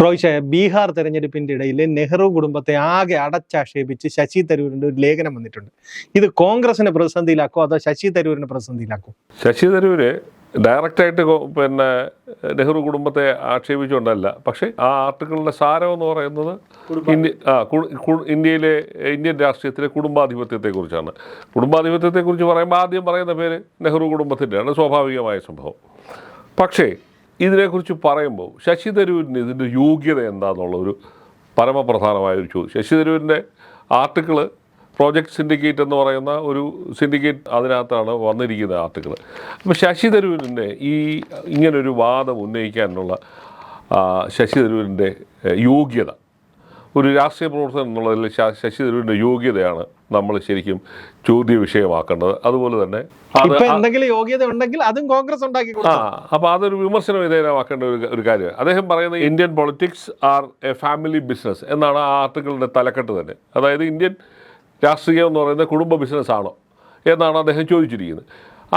റോയ്ഷ, ബീഹാർ തെരഞ്ഞെടുപ്പിന്റെ ഇടയിൽ നെഹ്റു കുടുംബത്തെ ആകെ അടച്ചാക്ഷേപിച്ച് ശശി തരൂരിന്റെ ഒരു ലേഖനം വന്നിട്ടുണ്ട്. ഇത് കോൺഗ്രസിനെ പ്രതിസന്ധിയിലാക്കോ അതോ ശശി തരൂരിനെ പ്രതിസന്ധിയിലാക്കോ? ശശി തരൂര് ഡയറക്റ്റായിട്ട് നെഹ്റു കുടുംബത്തെ ആക്ഷേപിച്ചുകൊണ്ടല്ല, പക്ഷേ ആ ആർട്ടിക്കിളിൻ്റെ സാരം എന്ന് പറയുന്നത് ഇന്ത്യൻ രാഷ്ട്രീയത്തിലെ കുടുംബാധിപത്യത്തെക്കുറിച്ചാണ്. കുടുംബാധിപത്യത്തെക്കുറിച്ച് പറയുമ്പോൾ ആദ്യം പറയുന്ന പേര് നെഹ്റു കുടുംബത്തിൻ്റെയാണ്, സ്വാഭാവികമായ സംഭവം. പക്ഷേ ഇതിനെക്കുറിച്ച് പറയുമ്പോൾ ശശി തരൂരിന് ഇതിൻ്റെ യോഗ്യത എന്താണെന്നുള്ളൊരു പരമപ്രധാനമായൊരു ചോദ്യം. ശശി തരൂരിൻ്റെ ആർട്ടിക്കിള് പ്രോജക്റ്റ് സിൻഡിക്കേറ്റ് എന്ന് പറയുന്ന ഒരു സിൻഡിക്കേറ്റ്, അതിനകത്താണ് വന്നിരിക്കുന്ന ആർട്ടിക്കിൾ. അപ്പോൾ ശശി തരൂരിൻ്റെ ഇങ്ങനൊരു വാദം ഉന്നയിക്കാനുള്ള ശശി തരൂരിൻ്റെ യോഗ്യത, ഒരു രാഷ്ട്രീയ പ്രവർത്തനം എന്നുള്ളതിൽ ശശി തരൂരിൻ്റെ യോഗ്യതയാണ് നമ്മൾ ശരിക്കും ചോദ്യ വിഷയമാക്കേണ്ടത്. അതുപോലെ തന്നെ എന്തെങ്കിലും യോഗ്യത ഉണ്ടെങ്കിൽ അതും കോൺഗ്രസ് ഉണ്ടാക്കി. അപ്പോൾ അതൊരു വിമർശന വിധേയമാക്കേണ്ട ഒരു കാര്യമാണ്. അദ്ദേഹം പറയുന്നത് Indian politics are a family business എന്നാണ് ആ ആർട്ടിക്കിളിൻ്റെ തലക്കെട്ട് തന്നെ. അതായത് ഇന്ത്യൻ രാഷ്ട്രീയം എന്ന് പറയുന്നത് കുടുംബ ബിസിനസ്സാണോ എന്നാണ് അദ്ദേഹം ചോദിച്ചിരിക്കുന്നത്.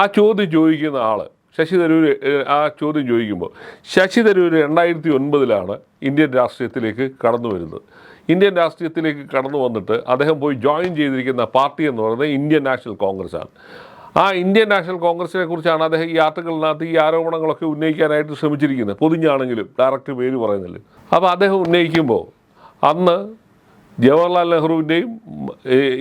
ആ ചോദ്യം ചോദിക്കുന്ന ആൾ ശശി തരൂർ. ആ ചോദ്യം ചോദിക്കുമ്പോൾ ശശി തരൂർ 2009 ഇന്ത്യൻ രാഷ്ട്രീയത്തിലേക്ക് കടന്നു വരുന്നത്. ഇന്ത്യൻ രാഷ്ട്രീയത്തിലേക്ക് കടന്നു വന്നിട്ട് അദ്ദേഹം പോയി ജോയിൻ ചെയ്തിരിക്കുന്ന പാർട്ടി എന്ന് പറയുന്നത് ഇന്ത്യൻ നാഷണൽ കോൺഗ്രസ് ആണ്. ആ ഇന്ത്യൻ നാഷണൽ കോൺഗ്രസിനെ കുറിച്ചാണ് അദ്ദേഹം ഈ ആർട്ടിക്കിളിനകത്ത് ഈ ആരോപണങ്ങളൊക്കെ ഉന്നയിക്കാനായിട്ട് ശ്രമിച്ചിരിക്കുന്നത്. പൊതിഞ്ഞാണെങ്കിലും ഡയറക്റ്റ് പേര് പറയുന്നില്ല. അപ്പോൾ അദ്ദേഹം ഉന്നയിക്കുമ്പോൾ അന്ന് ജവഹർലാൽ നെഹ്റുവിൻ്റെയും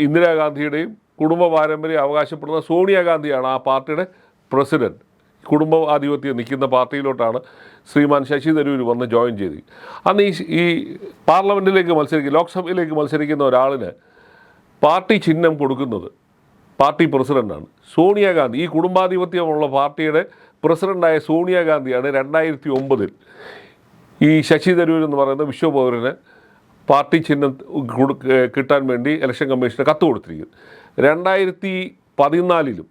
ഇന്ദിരാഗാന്ധിയുടെയും കുടുംബ പാരമ്പര്യം അവകാശപ്പെടുന്ന സോണിയാഗാന്ധിയാണ് ആ പാർട്ടിയുടെ പ്രസിഡൻറ്റ്. കുടുംബ ആധിപത്യം നിൽക്കുന്ന പാർട്ടിയിലോട്ടാണ് ശ്രീമാൻ ശശി തരൂർ വന്ന് ജോയിൻ ചെയ്ത്. അന്ന് ഈ പാർലമെൻറ്റിലേക്ക് ലോക്സഭയിലേക്ക് മത്സരിക്കുന്ന ഒരാളിന് പാർട്ടി ചിഹ്നം കൊടുക്കുന്നത് പാർട്ടി പ്രസിഡൻ്റാണ്. സോണിയാഗാന്ധി, ഈ കുടുംബാധിപത്യമുള്ള പാർട്ടിയുടെ പ്രസിഡൻ്റായ സോണിയാഗാന്ധിയാണ് 2009 ഈ ശശി തരൂർ എന്ന് പറയുന്ന വിശ്വപൗരന് പാർട്ടി ചിഹ്നം കിട്ടാൻ വേണ്ടി ഇലക്ഷൻ കമ്മീഷന് കത്ത് കൊടുത്തിരിക്കുന്നത്. 2014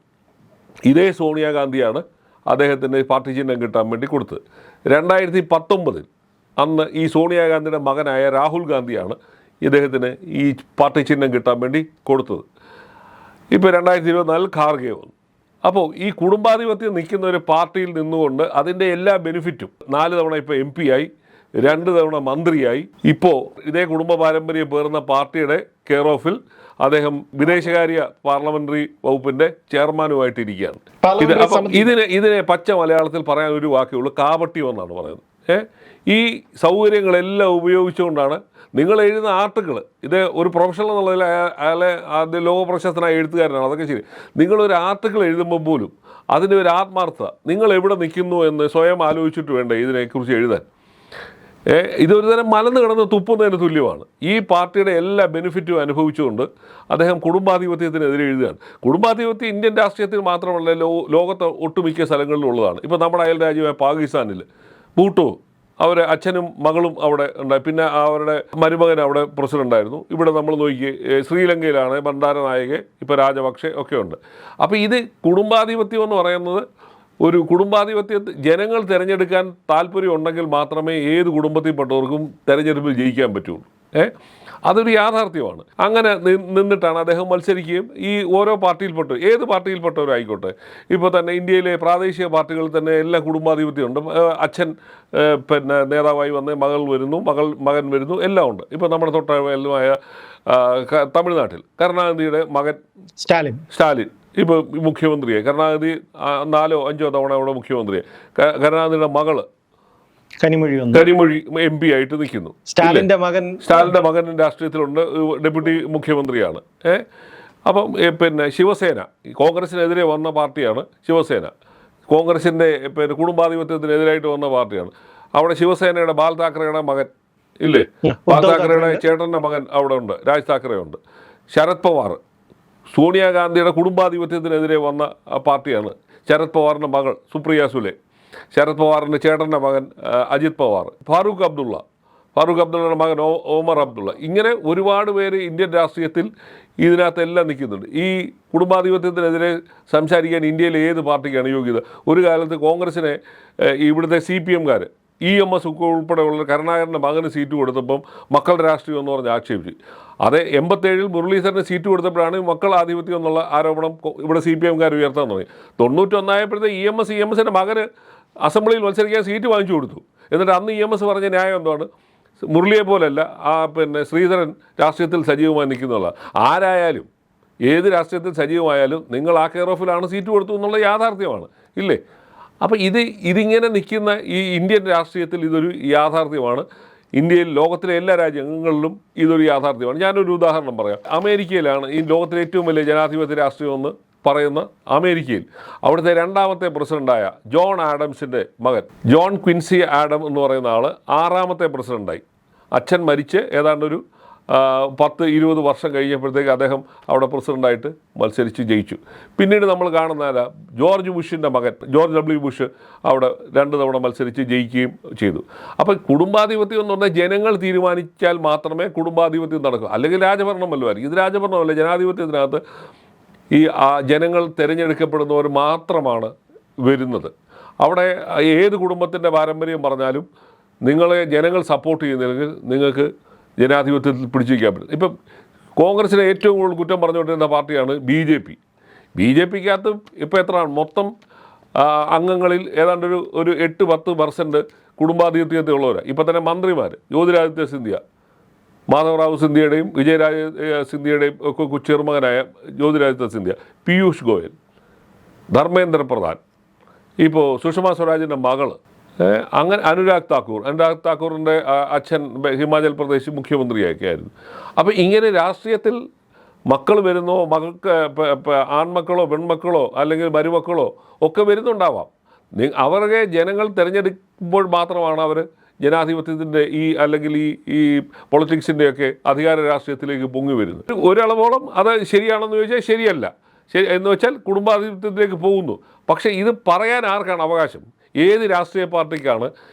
ഇതേ സോണിയാഗാന്ധിയാണ് അദ്ദേഹത്തിൻ്റെ പാർട്ടി ചിഹ്നം കിട്ടാൻ വേണ്ടി കൊടുത്തത്. 2019 അന്ന് ഈ സോണിയാഗാന്ധിയുടെ മകനായ രാഹുൽ ഗാന്ധിയാണ് ഇദ്ദേഹത്തിന് ഈ പാർട്ടി ചിഹ്നം കിട്ടാൻ വേണ്ടി കൊടുത്തത്. ഇപ്പോൾ 2024 ഖാർഗെ വന്നു. അപ്പോൾ ഈ കുടുംബാധിപത്യം നിൽക്കുന്ന ഒരു പാർട്ടിയിൽ നിന്നുകൊണ്ട് അതിൻ്റെ എല്ലാ ബെനിഫിറ്റും 4 തവണ ഇപ്പോൾ MP ആയി, 2 തവണ മന്ത്രിയായി, ഇപ്പോൾ ഇതേ കുടുംബ പാരമ്പര്യം പേർന്ന പാർട്ടിയുടെ കെയർ ഓഫിൽ അദ്ദേഹം വിദേശകാര്യ പാർലമെന്ററി വകുപ്പിൻ്റെ ചെയർമാനുമായിട്ടിരിക്കുകയാണ്. ഇതിനെ പച്ച മലയാളത്തിൽ പറയാൻ ഒരു വാക്കേ ഉള്ളൂ, കാപട്യം എന്നാണ് പറയുന്നത്. ഈ സൗകര്യങ്ങളെല്ലാം ഉപയോഗിച്ചുകൊണ്ടാണ് നിങ്ങൾ എഴുതുന്ന ആർട്ടിക്കിൾ. ഇത് ഒരു പ്രൊഫഷണൽ എന്നുള്ളതിൽ അയാളെ ആദ്യ ലോക പ്രശസ്തനായ എഴുത്തുകാരനാണ്, അതൊക്കെ ശരി. നിങ്ങളൊരു ആർട്ടിക്കിൾ എഴുതുമ്പോൾ പോലും അതിൻ്റെ ഒരു ആത്മാർത്ഥത, നിങ്ങൾ എവിടെ നിൽക്കുന്നു എന്ന് സ്വയം ആലോചിച്ചിട്ട് വേണ്ടേ ഇതിനെക്കുറിച്ച് എഴുതാൻ. ഇതൊരു തരം മലന്ന് കിടന്ന് തുപ്പുന്നതിന് തുല്യമാണ്. ഈ പാർട്ടിയുടെ എല്ലാ ബെനിഫിറ്റും അനുഭവിച്ചുകൊണ്ട് അദ്ദേഹം കുടുംബാധിപത്യത്തിനെതിരെ എഴുതുകയാണ്. കുടുംബാധിപത്യം ഇന്ത്യൻ രാഷ്ട്രീയത്തിൽ മാത്രമല്ല, ലോകത്തെ ഒട്ടുമിക്ക സ്ഥലങ്ങളിലും ഉള്ളതാണ്. ഇപ്പോൾ നമ്മുടെ അയൽ രാജ്യമായ പാകിസ്ഥാനിൽ ഭൂട്ടോ, അവരെ അച്ഛനും മകളും അവിടെ ഉണ്ടായി, പിന്നെ അവരുടെ മരുമകൻ അവിടെ പ്രസിഡൻ്റായിരുന്നു. ഇവിടെ നമ്മൾ നോക്കി ശ്രീലങ്കയിലാണ് ബന്ദാരനായകെ, ഇപ്പോൾ രാജപക്ഷെ ഒക്കെ ഉണ്ട്. അപ്പോൾ ഇത് കുടുംബാധിപത്യം എന്ന് പറയുന്നത് ഒരു കുടുംബാധിപത്യത്തെ ജനങ്ങൾ തിരഞ്ഞെടുക്കാൻ താല്പര്യം ഉണ്ടെങ്കിൽ മാത്രമേ ഏത് കുടുംബത്തിൽപ്പെട്ടവർക്കും തിരഞ്ഞെടുപ്പിൽ ജയിക്കാൻ പറ്റുള്ളൂ. അതൊരു യാഥാർത്ഥ്യമാണ്. അങ്ങനെ നിന്നിട്ടാണ് അദ്ദേഹം മത്സരിക്കുകയും ഈ ഓരോ പാർട്ടിയിൽപ്പെട്ട ഏത് പാർട്ടിയിൽപ്പെട്ടവരും ആയിക്കോട്ടെ. ഇപ്പോൾ തന്നെ ഇന്ത്യയിലെ പ്രാദേശിക പാർട്ടികളിൽ തന്നെ എല്ലാ കുടുംബാധിപത്യമുണ്ട്. അച്ഛൻ നേതാവായി വന്ന് മകൻ വരുന്നു, എല്ലാം ഉണ്ട്. ഇപ്പോൾ നമ്മുടെ തൊട്ടയൽമായ തമിഴ്നാട്ടിൽ കരുണാനിധിയുടെ മകൻ സ്റ്റാലിൻ ഇപ്പോൾ മുഖ്യമന്ത്രിയായി. കരുണാനിധി 4 or 5 തവണ അവിടെ മുഖ്യമന്ത്രിയായി. കരുണാനിധിയുടെ മകള് കനിമൊഴി MP ആയിട്ട് നിൽക്കുന്നു. സ്റ്റാലിൻ്റെ മകൻ രാഷ്ട്രീയത്തിലുണ്ട്, ഡെപ്യൂട്ടി മുഖ്യമന്ത്രിയാണ്. അപ്പം ശിവസേന, കോൺഗ്രസിനെതിരെ വന്ന പാർട്ടിയാണ് ശിവസേന. കോൺഗ്രസിൻ്റെ കുടുംബാധിപത്യത്തിനെതിരായിട്ട് വന്ന പാർട്ടിയാണ്. അവിടെ ശിവസേനയുടെ ബാൽ താക്കറയുടെ മകൻ ഇല്ലേ, ബാൽ താക്കറയുടെ ചേട്ടൻ്റെ മകൻ അവിടെ ഉണ്ട്, രാജ് താക്കറെ ഉണ്ട്. ശരത് പവാർ സോണിയാഗാന്ധിയുടെ കുടുംബാധിപത്യത്തിനെതിരെ വന്ന പാർട്ടിയാണ്. ശരത് പവാറിൻ്റെ മകൾ സുപ്രിയ സുലെ, ശരത് പവാറിൻ്റെ ചേട്ടൻ്റെ മകൻ അജിത് പവാർ, ഫാറൂഖ് അബ്ദുള്ളയുടെ മകൻ ഒമർ അബ്ദുള്ള, ഇങ്ങനെ ഒരുപാട് പേര് ഇന്ത്യൻ രാഷ്ട്രീയത്തിൽ ഇതിനകത്തെല്ലാം നിൽക്കുന്നുണ്ട്. ഈ കുടുംബാധിപത്യത്തിനെതിരെ സംസാരിക്കാൻ ഇന്ത്യയിലെ ഏത് പാർട്ടിക്കാണ് യോഗ്യത? ഒരു കാലത്ത് കോൺഗ്രസിനെ ഇവിടുത്തെ CPM-കാർ EMS ഉൾപ്പെടെയുള്ള കരുണാകരൻ്റെ മകന് സീറ്റ് കൊടുത്തപ്പം മക്കൾ രാഷ്ട്രീയം എന്ന് പറഞ്ഞ് ആക്ഷേപിച്ചു. അതെ, 87 മുരളീധരന് സീറ്റ് കൊടുത്തപ്പോഴാണ് മക്കൾ ആധിപത്യം എന്നുള്ള ആരോപണം ഇവിടെ CPM-കാർ ഉയർത്താൻ തുടങ്ങി. 91 ആയപ്പോഴത്തെ EMSൻ്റെ മകന് അസംബ്ലിയിൽ മത്സരിക്കാൻ സീറ്റ് വാങ്ങിച്ചു കൊടുത്തു. എന്നിട്ട് അന്ന് EMS പറഞ്ഞ ന്യായം എന്താണ്? മുരളിയെ പോലല്ല പിന്നെ ശ്രീധരൻ രാഷ്ട്രീയത്തിൽ സജീവമായി നിൽക്കുന്നതല്ല. ആരായാലും ഏത് രാഷ്ട്രീയത്തിൽ സജീവമായാലും നിങ്ങൾ ആ കെയർ ഓഫിലാണ് സീറ്റ് കൊടുത്തു എന്നുള്ള യാഥാർത്ഥ്യമാണ്, ഇല്ലേ? അപ്പോൾ ഇതിങ്ങനെ നിൽക്കുന്ന ഈ ഇന്ത്യൻ രാഷ്ട്രീയത്തിൽ ഇതൊരു യാഥാർത്ഥ്യമാണ്. ഇന്ത്യയിൽ ലോകത്തിലെ എല്ലാ രാജ്യങ്ങളിലും ഇതൊരു യാഥാർത്ഥ്യമാണ്. ഞാനൊരു ഉദാഹരണം പറയാം. അമേരിക്കയിലാണ് ഈ ലോകത്തിലെ ഏറ്റവും വലിയ ജനാധിപത്യ രാഷ്ട്രീയമെന്ന് പറയുന്ന അമേരിക്കയിൽ അവിടുത്തെ രണ്ടാമത്തെ പ്രസിഡൻ്റായ ജോൺ ആഡംസിൻ്റെ മകൻ ജോൺ ക്വിൻസി ആഡം എന്ന് പറയുന്ന ആൾ 6ാമത്തെ പ്രസിഡൻ്റായി. അച്ഛൻ മരിച്ച് ഏതാണ്ടൊരു 10-20 വർഷം കഴിഞ്ഞപ്പോഴത്തേക്ക് അദ്ദേഹം അവിടെ പ്രസിഡൻ്റായിട്ട് മത്സരിച്ച് ജയിച്ചു. പിന്നീട് നമ്മൾ കാണുന്ന ജോർജ് ബുഷിൻ്റെ മകൻ ജോർജ് W. ബുഷ് അവിടെ 2 തവണ മത്സരിച്ച് ജയിക്കുകയും ചെയ്തു. അപ്പോൾ കുടുംബാധിപത്യം എന്ന് പറഞ്ഞാൽ ജനങ്ങൾ തീരുമാനിച്ചാൽ മാത്രമേ കുടുംബാധിപത്യം നടക്കൂ, അല്ലെങ്കിൽ രാജഭരണം വല്ലതുമായിരിക്കും. ഇത് രാജഭരണമല്ല. ജനാധിപത്യത്തിനകത്ത് ഈ ജനങ്ങൾ തിരഞ്ഞെടുക്കപ്പെടുന്നവർ മാത്രമാണ് വരുന്നത്. അവിടെ ഏത് കുടുംബത്തിൻ്റെ പാരമ്പര്യം പറഞ്ഞാലും നിങ്ങളെ ജനങ്ങൾ സപ്പോർട്ട് ചെയ്യുന്നില്ലെങ്കിൽ നിങ്ങൾക്ക് ജനാധിപത്യത്തിൽ പിടിച്ചു വയ്ക്കാൻ പറ്റും. ഇപ്പം കോൺഗ്രസിനെ ഏറ്റവും കൂടുതൽ കുറ്റം പറഞ്ഞുകൊണ്ടിരുന്ന പാർട്ടിയാണ് BJP. BJPക്കകത്ത് ഇപ്പോൾ എത്രയാണ് മൊത്തം അംഗങ്ങളിൽ ഏതാണ്ടൊരു 8-10% കുടുംബാധിപത്യത്തിലുള്ളവരാണ്. ഇപ്പം തന്നെ മന്ത്രിമാർ ജ്യോതിരാദിത്യ സിന്ധ്യ, മാധവറാവു സിന്ധ്യയുടെയും വിജയരാജ സിന്ധ്യയുടെയും ഒക്കെ ചെറുമകനായ ജ്യോതിരാദിത്യ സിന്ധ്യ, പീയൂഷ് ഗോയൽ, ധർമ്മേന്ദ്ര പ്രധാൻ, ഇപ്പോൾ സുഷമ സ്വരാജിൻ്റെ മകള്, അങ്ങനെ അനുരാഗ് താക്കൂറിൻ്റെ അച്ഛൻ ഹിമാചൽ പ്രദേശ് മുഖ്യമന്ത്രിയൊക്കെ ആയിരുന്നു. അപ്പോൾ ഇങ്ങനെ രാഷ്ട്രീയത്തിൽ മക്കൾ വരുന്നോ, മകൾക്ക് ആൺമക്കളോ പെൺമക്കളോ അല്ലെങ്കിൽ മരുമക്കളോ ഒക്കെ വരുന്നുണ്ടാവാം. അവരെ ജനങ്ങൾ തിരഞ്ഞെടുക്കുമ്പോൾ മാത്രമാണ് അവർ ജനാധിപത്യത്തിൻ്റെ അല്ലെങ്കിൽ ഈ പൊളിറ്റിക്സിൻ്റെയൊക്കെ അധികാര രാഷ്ട്രീയത്തിലേക്ക് പൊങ്ങി വരുന്നത്. ഒരളവോളം അത് ശരിയാണെന്ന് ചോദിച്ചാൽ ശരിയല്ല. എന്ന് വെച്ചാൽ കുടുംബാധിപത്യത്തിലേക്ക് പോകുന്നു. പക്ഷേ ഇത് പറയാൻ ആർക്കാണ് അവകാശം? ഏത് രാഷ്ട്രീയ പാർട്ടിക്കാണ്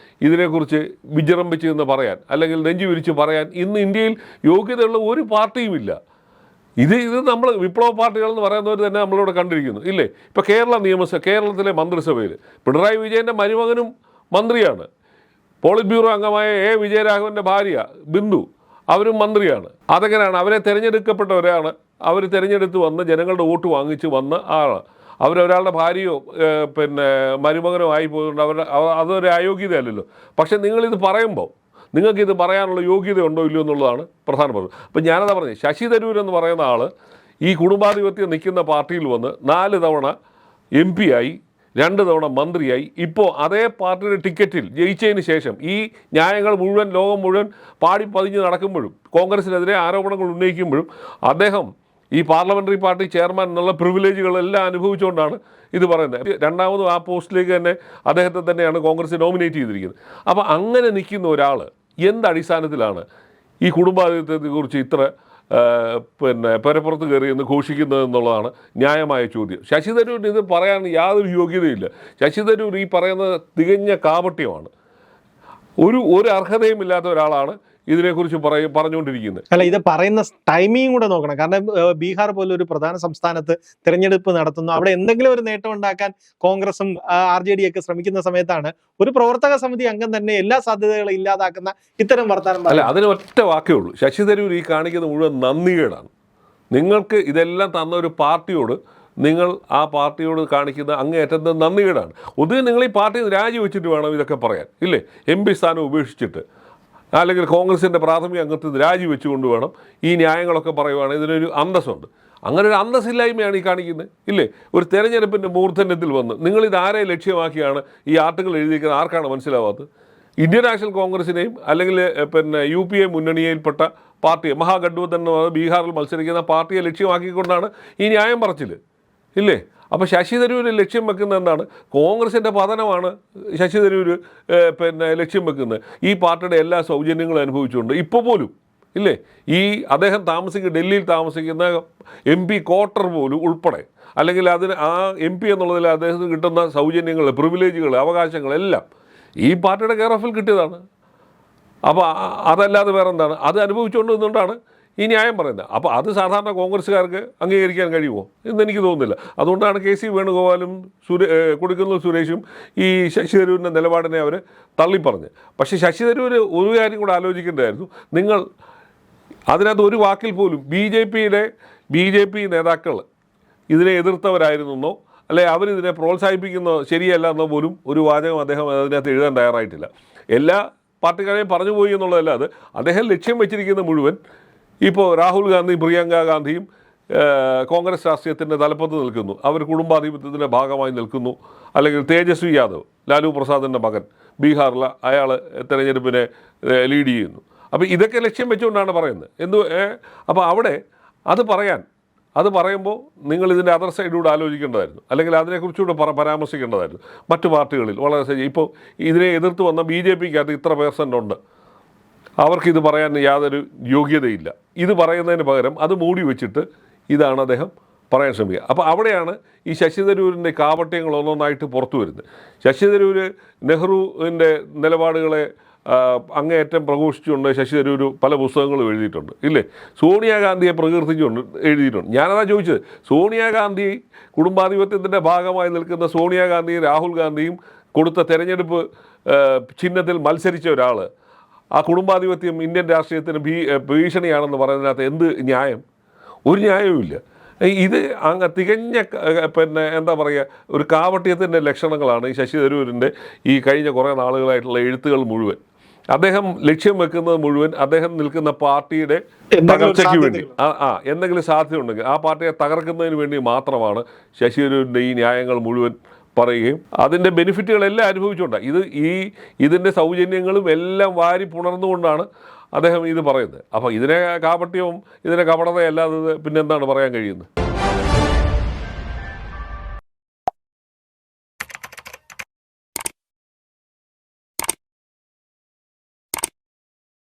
ഇതിനെക്കുറിച്ച് വിജൃംഭിച്ചതെന്ന് പറയാൻ, അല്ലെങ്കിൽ നെഞ്ചു വിരിച്ച് പറയാൻ ഇന്ന് ഇന്ത്യയിൽ യോഗ്യതയുള്ള ഒരു പാർട്ടിയുമില്ല. ഇത് നമ്മൾ വിപ്ലവ പാർട്ടികൾ എന്ന് പറയുന്നവർ തന്നെ നമ്മളിവിടെ കണ്ടിരിക്കുന്നു, ഇല്ലേ? ഇപ്പോൾ കേരളത്തിലെ മന്ത്രിസഭയിൽ പിണറായി വിജയൻ്റെ മരുമകനും മന്ത്രിയാണ്. പോളിറ്റ് ബ്യൂറോ അംഗമായ വിജയരാഘവൻ്റെ ഭാര്യ ബിന്ദു, അവരും മന്ത്രിയാണ്. അതെങ്ങനെയാണ്? അവരെ തിരഞ്ഞെടുക്കപ്പെട്ടവരാണ്. അവർ തിരഞ്ഞെടുത്ത് വന്ന് ജനങ്ങളുടെ വോട്ട് വാങ്ങിച്ച് വന്ന ആളാണ്. അവരൊരാളുടെ ഭാര്യയോ പിന്നെ മരുമകനോ ആയി പോയതുകൊണ്ട് അതൊരു അയോഗ്യതയല്ലല്ലോ. പക്ഷേ നിങ്ങളിത് പറയുമ്പോൾ നിങ്ങൾക്കിത് പറയാനുള്ള യോഗ്യത ഉണ്ടോ ഇല്ലയോ എന്നുള്ളതാണ് പ്രധാനപ്പെട്ടത്. അപ്പം ഞാനതാ പറഞ്ഞത്, ശശി തരൂർ എന്ന് പറയുന്ന ആൾ ഈ കുടുംബാധിപത്യം നിൽക്കുന്ന പാർട്ടിയിൽ വന്ന് 4 തവണ MP ആയി, 2 തവണ മന്ത്രിയായി. ഇപ്പോൾ അതേ പാർട്ടിയുടെ ടിക്കറ്റിൽ ജയിച്ചതിന് ശേഷം ഈ ന്യായങ്ങൾ മുഴുവൻ ലോകം മുഴുവൻ പാടിപ്പതിഞ്ഞ് നടക്കുമ്പോഴും കോൺഗ്രസിനെതിരെ ആരോപണങ്ങൾ ഉന്നയിക്കുമ്പോഴും അദ്ദേഹം ഈ പാർലമെൻ്ററി പാർട്ടി ചെയർമാൻ എന്നുള്ള പ്രിവിലേജുകളെല്ലാം അനുഭവിച്ചുകൊണ്ടാണ് ഇത് പറയുന്നത്. രണ്ടാമതും ആ പോസ്റ്റിലേക്ക് തന്നെ അദ്ദേഹത്തെ തന്നെയാണ് കോൺഗ്രസ് നോമിനേറ്റ് ചെയ്തിരിക്കുന്നത്. അപ്പോൾ അങ്ങനെ നിൽക്കുന്ന ഒരാൾ എന്തടിസ്ഥാനത്തിലാണ് ഈ കുടുംബാധിപത്യത്തെക്കുറിച്ച് ഇത്ര പിന്നെ പരപ്പുറത്ത് കയറി എന്ന് ഘോഷിക്കുന്നത് എന്നുള്ളതാണ് ന്യായമായ ചോദ്യം. ശശി തരൂരിന് ഇത് പറയാൻ യാതൊരു യോഗ്യതയില്ല. ശശി തരൂർ ഈ പറയുന്നത് തികഞ്ഞ കാപട്യമാണ്. ഒരു അർഹതയും ഇല്ലാത്ത ഒരാളാണ് ഇതിനെക്കുറിച്ച് പറഞ്ഞുകൊണ്ടിരിക്കുന്നത്. അല്ല, ഇത് പറയുന്ന ടൈമിങ് കൂടെ നോക്കണം. കാരണം ബീഹാർ പോലെ ഒരു പ്രധാന സംസ്ഥാനത്ത് തിരഞ്ഞെടുപ്പ് നടത്തുന്നു. അവിടെ എന്തെങ്കിലും ഒരു നേട്ടം ഉണ്ടാക്കാൻ കോൺഗ്രസും RJD ഒക്കെ ശ്രമിക്കുന്ന സമയത്താണ് ഒരു പ്രവർത്തക സമിതി അംഗം തന്നെ എല്ലാ സാധ്യതകളും ഇല്ലാതാക്കുന്ന ഇത്തരം വർത്തമാനം. അല്ല, അതിന് ഒറ്റ വാക്കേ ഉള്ളൂ. ശശി തരൂർ ഈ കാണിക്കുന്ന മുഴുവൻ നന്ദികേടാണ്. നിങ്ങൾക്ക് ഇതെല്ലാം തന്ന ഒരു പാർട്ടിയോട് നിങ്ങൾ ആ പാർട്ടിയോട് കാണിക്കുന്ന അങ്ങേയറ്റത്തെ നന്ദികേടാണ്. ഒന്നുകിൽ നിങ്ങൾ ഈ പാർട്ടി രാജിവെച്ചിട്ട് വേണം ഇതൊക്കെ പറയാൻ, ഇല്ലേ? MP സ്ഥാനം ഉപേക്ഷിച്ചിട്ട്, അല്ലെങ്കിൽ കോൺഗ്രസിൻ്റെ പ്രാഥമിക അംഗത്തിൽ രാജിവെച്ചുകൊണ്ട് വേണം ഈ ന്യായങ്ങളൊക്കെ പറയുവാണെങ്കിൽ ഇതിനൊരു അന്തസ്സുണ്ട്. അങ്ങനെ ഒരു അന്തസ്സില്ലായ്മയാണ് ഈ കാണിക്കുന്നത്, ഇല്ലേ? ഒരു തെരഞ്ഞെടുപ്പിൻ്റെ മൂർധന്യത്തിൽ വന്ന് നിങ്ങളിത് ആരെ ലക്ഷ്യമാക്കിയാണ് ഈ ആർട്ടിക്കിൾ എഴുതിയിരിക്കുന്നത്? ആർക്കാണ് മനസ്സിലാവാത്തത്? ഇന്ത്യൻ നാഷണൽ കോൺഗ്രസിനെയും അല്ലെങ്കിൽ പിന്നെ UPA മുന്നണിയിൽപ്പെട്ട പാർട്ടിയെ, മഹാഗഡ്ബന്ധൻ എന്ന് പറയുന്നത് ബീഹാറിൽ മത്സരിക്കുന്ന പാർട്ടിയെ ലക്ഷ്യമാക്കിക്കൊണ്ടാണ് ഈ ന്യായം പറച്ചിൽ, ഇല്ലേ? അപ്പോൾ ശശി തരൂർ ലക്ഷ്യം വെക്കുന്നത് എന്താണ്? കോൺഗ്രസിൻ്റെ പതനമാണ് ശശി തരൂർ പിന്നെ ലക്ഷ്യം വെക്കുന്നത്. ഈ പാർട്ടിയുടെ എല്ലാ സൗജന്യങ്ങളും അനുഭവിച്ചുകൊണ്ട് ഇപ്പോൾ പോലും, ഇല്ലേ, ഈ അദ്ദേഹം ഡൽഹിയിൽ താമസിക്കുന്ന MP ക്വാർട്ടർ പോലും ഉൾപ്പെടെ, അല്ലെങ്കിൽ അതിന് ആ MP എന്നുള്ളതിൽ അദ്ദേഹത്തിന് കിട്ടുന്ന സൗജന്യങ്ങൾ, പ്രിവിലേജുകൾ, അവകാശങ്ങളെല്ലാം ഈ പാർട്ടിയുടെ കെയർ ഓഫിൽ കിട്ടിയതാണ്. അപ്പോൾ അതല്ലാതെ വേറെ എന്താണ്? അത് അനുഭവിച്ചുകൊണ്ട് നിന്നുകൊണ്ടാണ് ഈ ന്യായം പറയുന്നത്. അപ്പോൾ അത് സാധാരണ കോൺഗ്രസ്സുകാർക്ക് അംഗീകരിക്കാൻ കഴിയുമോ എന്നെനിക്ക് തോന്നുന്നില്ല. അതുകൊണ്ടാണ് KC വേണുഗോപാലും കൊടിക്കുന്നിൽ സുരേഷും ഈ ശശി തരൂരിൻ്റെ നിലപാടിനെ അവർ തള്ളിപ്പറഞ്ഞ്. പക്ഷേ ശശി തരൂർ ഒരു കാര്യം കൂടെ ആലോചിക്കേണ്ടതായിരുന്നു. നിങ്ങൾ അതിനകത്ത് ഒരു വാക്കിൽ പോലും BJP നേതാക്കൾ ഇതിനെ എതിർത്തവരായിരുന്നോ, അല്ലെ അവരിതിനെ പ്രോത്സാഹിപ്പിക്കുന്നോ ശരിയല്ല എന്നോ പോലും ഒരു വാചകം അദ്ദേഹം അതിനകത്ത് എഴുതാൻ തയ്യാറായിട്ടില്ല. എല്ലാ പാർട്ടിക്കാരെയും പറഞ്ഞു പോയി എന്നുള്ളതല്ലാതെ അദ്ദേഹം ലക്ഷ്യം വെച്ചിരിക്കുന്ന മുഴുവൻ ഇപ്പോൾ രാഹുൽ ഗാന്ധി പ്രിയങ്ക ഗാന്ധിയും കോൺഗ്രസ് രാഷ്ട്രീയത്തിൻ്റെ തലപ്പത്ത് നിൽക്കുന്നു, അവർ കുടുംബാധിപത്യത്തിൻ്റെ ഭാഗമായി നിൽക്കുന്നു. അല്ലെങ്കിൽ തേജസ്വി യാദവ്, ലാലു പ്രസാദിൻ്റെ മകൻ, ബീഹാറിൽ അയാൾ തെരഞ്ഞെടുപ്പിനെ ലീഡ് ചെയ്യുന്നു. അപ്പോൾ ഇതൊക്കെ ലക്ഷ്യം വെച്ചുകൊണ്ടാണ് പറയുന്നത്. അപ്പോൾ അവിടെ അത് പറയുമ്പോൾ നിങ്ങൾ ഇതിൻ്റെ അതർ സൈഡിലൂടെ ആലോചിക്കേണ്ടതായിരുന്നു, അല്ലെങ്കിൽ അതിനെക്കുറിച്ചുകൂടെ പരാമർശിക്കേണ്ടതായിരുന്നു. മറ്റു പാർട്ടികളിൽ വളരെ ഇപ്പോൾ ഇതിനെ എതിർത്ത് വന്ന BJPക്കകത്ത് ഇത്ര % അവർക്കിത് പറയാൻ യാതൊരു യോഗ്യതയില്ല. ഇത് പറയുന്നതിന് പകരം അത് മൂടി വെച്ചിട്ട് ഇതാണ് അദ്ദേഹം പറയാൻ ശ്രമിക്കുക. അപ്പോൾ അവിടെയാണ് ഈ ശശി തരൂരിൻ്റെ കാപട്യങ്ങൾ ഒന്നൊന്നായിട്ട് പുറത്തു വരുന്നത്. ശശി തരൂർ നെഹ്റുവിൻ്റെ നിലപാടുകളെ അങ്ങേയറ്റം പ്രഘോഷിച്ചുകൊണ്ട് ശശി തരൂർ പല പുസ്തകങ്ങളും എഴുതിയിട്ടുണ്ട്, ഇല്ലേ? സോണിയാഗാന്ധിയെ പ്രകീർത്തിച്ചുകൊണ്ട് എഴുതിയിട്ടുണ്ട്. ഞാനതാ ചോദിച്ചത്, സോണിയാഗാന്ധി കുടുംബാധിപത്യത്തിൻ്റെ ഭാഗമായി നിൽക്കുന്ന സോണിയാഗാന്ധിയും രാഹുൽ ഗാന്ധിയും കൊടുത്ത തെരഞ്ഞെടുപ്പ് ചിഹ്നത്തിൽ മത്സരിച്ച ഒരാൾ ആ കുടുംബാധിപത്യം ഇന്ത്യൻ രാഷ്ട്രീയത്തിന് ഭീഷണിയാണെന്ന് പറയുന്നതിനകത്ത് എന്ത് ന്യായം? ഒരു ന്യായവുമില്ല. ഇത് തികഞ്ഞ എന്താ പറയുക, ഒരു കാപട്യത്തിൻ്റെ ലക്ഷണങ്ങളാണ് ഈ ശശി തരൂരിൻ്റെ ഈ കഴിഞ്ഞ കുറേ നാളുകളായിട്ടുള്ള എഴുത്തുകൾ മുഴുവൻ. അദ്ദേഹം ലക്ഷ്യം വെക്കുന്നത് മുഴുവൻ അദ്ദേഹം നിൽക്കുന്ന പാർട്ടിയുടെ തകർച്ചയ്ക്ക് വേണ്ടി, എന്തെങ്കിലും സാധ്യതയുണ്ടെങ്കിൽ ആ പാർട്ടിയെ തകർക്കുന്നതിന് വേണ്ടി മാത്രമാണ് ശശി തരൂരിൻ്റെ ഈ ന്യായങ്ങൾ മുഴുവൻ പറയുകയും അതിൻ്റെ ബെനിഫിറ്റുകളെല്ലാം അനുഭവിച്ചുകൊണ്ടാണ്. ഇതിൻ്റെ സൗജന്യങ്ങളും എല്ലാം വാരി പുണർന്നുകൊണ്ടാണ് അദ്ദേഹം ഇത് പറയുന്നത്. അപ്പോൾ ഇതിനെ കാപട്യവും ഇതിനെ കപടതയല്ലാതെ പിന്നെന്താണ് പറയാൻ കഴിയുന്നത്?